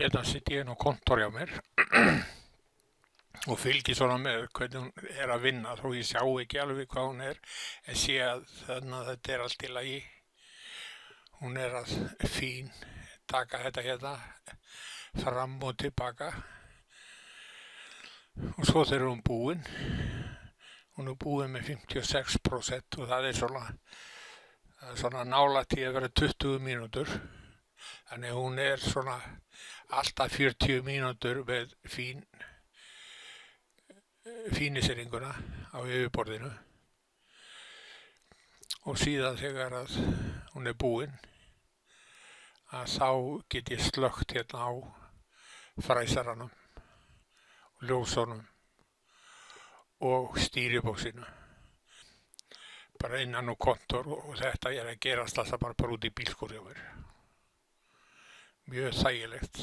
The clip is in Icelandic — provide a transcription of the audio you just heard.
Hérna sitt ég inn á kontór hjá mér og fylgi svona með hvernig hún er að vinna þó ég sjá ekki alveg hvað hún er en sé að þannig að þetta er allt í lagi. Hún er að fín taka þetta hérna fram og tilbaka og svo þegar hún er búin með 56% og það er svona nálægt í að vera 20 mínútur. Þannig hún er svona alltaf 40 mínútur með fíniseringuna á yfirborðinu og síðan þegar að hún er búin að þá get ég slökkt hérna á fræsaranum og ljósunum og stýribóksinu bara innan á kontór og þetta er að gerast alltaf bara út í bílskúr hjá mér. Mjög þægilegt.